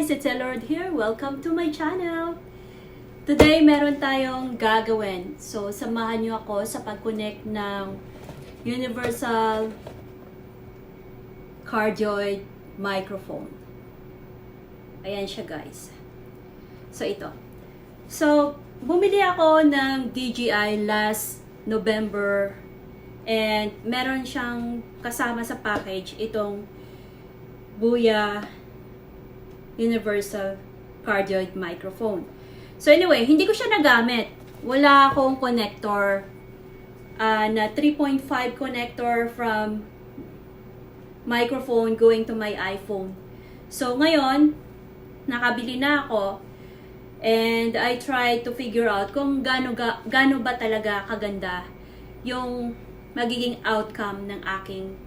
guys, it's Elord here. Welcome to my channel. Today, meron tayong gagawin. So, samahan nyo ako sa pag-connect ng Universal Cardioid Microphone. Ayan siya guys. So, ito. So, bumili ako ng DJI last November and meron siyang kasama sa package itong Boya Universal Cardioid Microphone. So anyway, hindi ko siya nagamit. Wala akong connector na 3.5 connector from microphone going to my iPhone. So ngayon, nakabili na ako and I try to figure out kung gaano ba talaga kaganda yung magiging outcome ng aking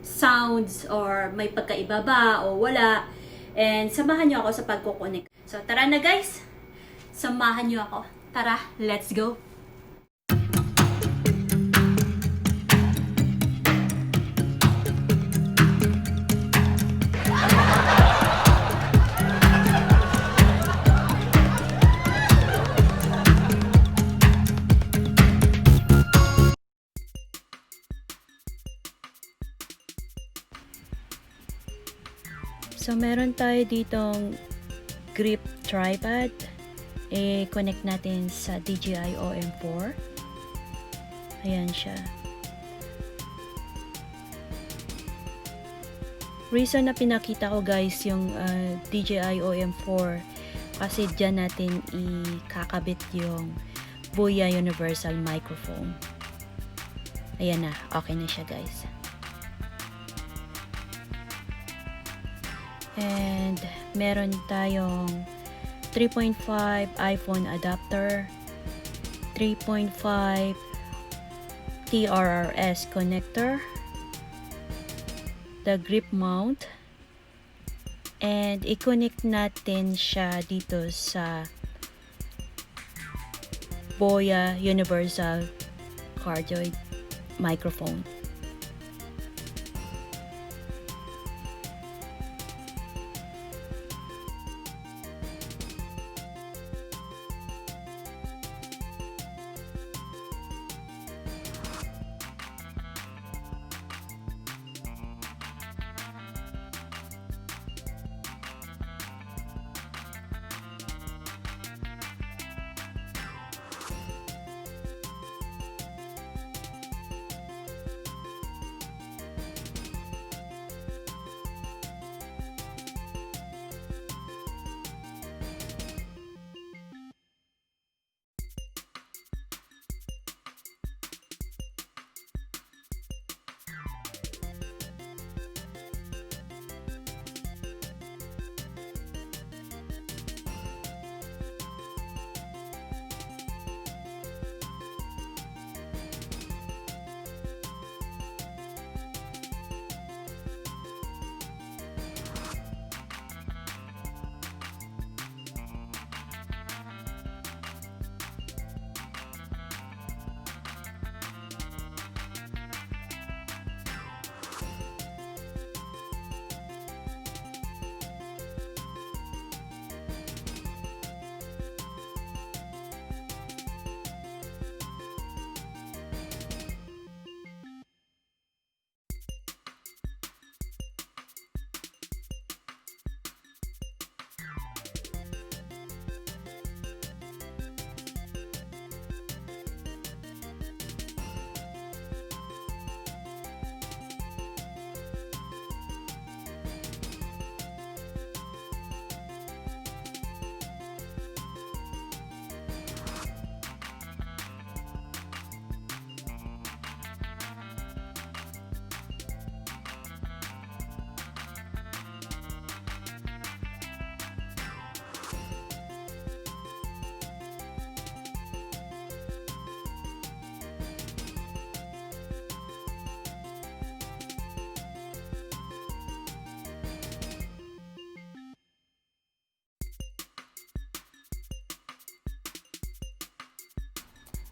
sounds or may pagkaiba ba o wala. And samahan nyo ako sa pagkukunik. So tara na guys, samahan nyo ako. Tara, let's go! So, meron tayo ditong grip tripod. I-connect natin sa DJI OM4. Ayan siya. Reason na pinakita ko guys yung DJI OM4 kasi dyan natin ikakabit yung Boya Universal Microphone. Ayan na. Okay na siya guys. And meron tayong 3.5 iPhone adapter, 3.5 TRRS connector, the grip mount, and i-connect natin siya dito sa Boya Universal Cardioid Microphone.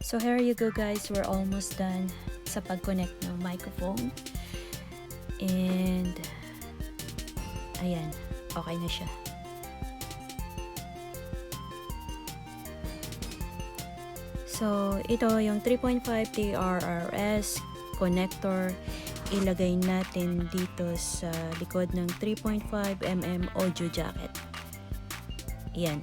So here you go guys, we're almost done sa pag-connect ng microphone. And Ayan, okay na siya. So, ito yung 3.5 TRRS connector. Ilagay natin dito sa likod ng 3.5mm audio jacket. Ayan.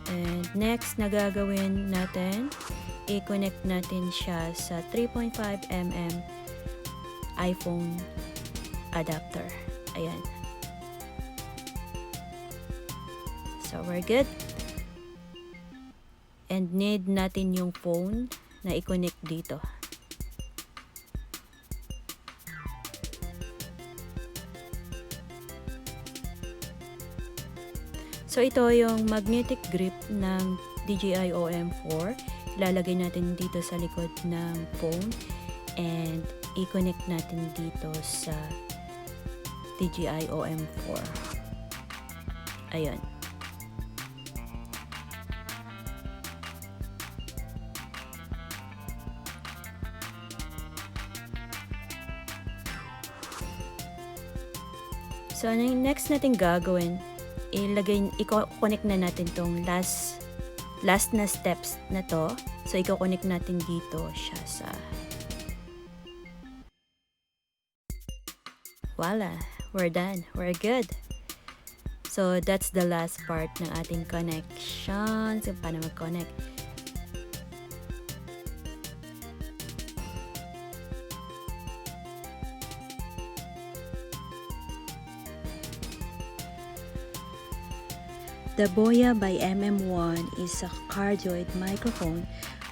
And next na gagawin natin, i-connect natin siya sa 3.5mm iPhone adapter. Ayan. So, we're good. And need natin yung phone na i-connect dito. So, ito yung magnetic grip ng DJI OM4. Ilalagay natin dito sa likod ng phone and i-connect natin dito sa DJI OM4. Ayan. So, ano yung next natin gagawin? I-connect na natin tong last na steps na to. So, i-connect natin dito siya sa voila, we're done. We're good. So, that's the last part ng ating connection. So, paano mag-connect? The Boya by MM1 is a cardioid microphone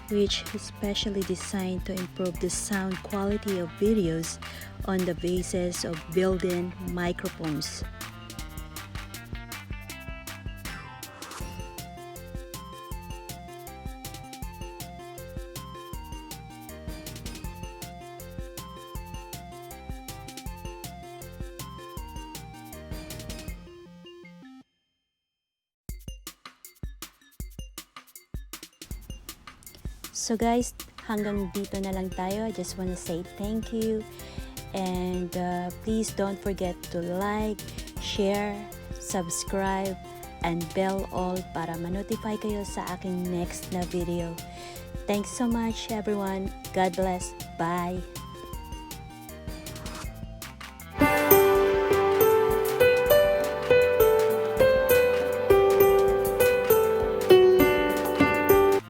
which is specially designed to improve the sound quality of videos on the basis of built-in microphones. So guys, hanggang dito na lang tayo. I just wanna say thank you. And please don't forget to like, share, subscribe, and bell all para ma-notify kayo sa aking next na video. Thanks so much everyone. God bless. Bye.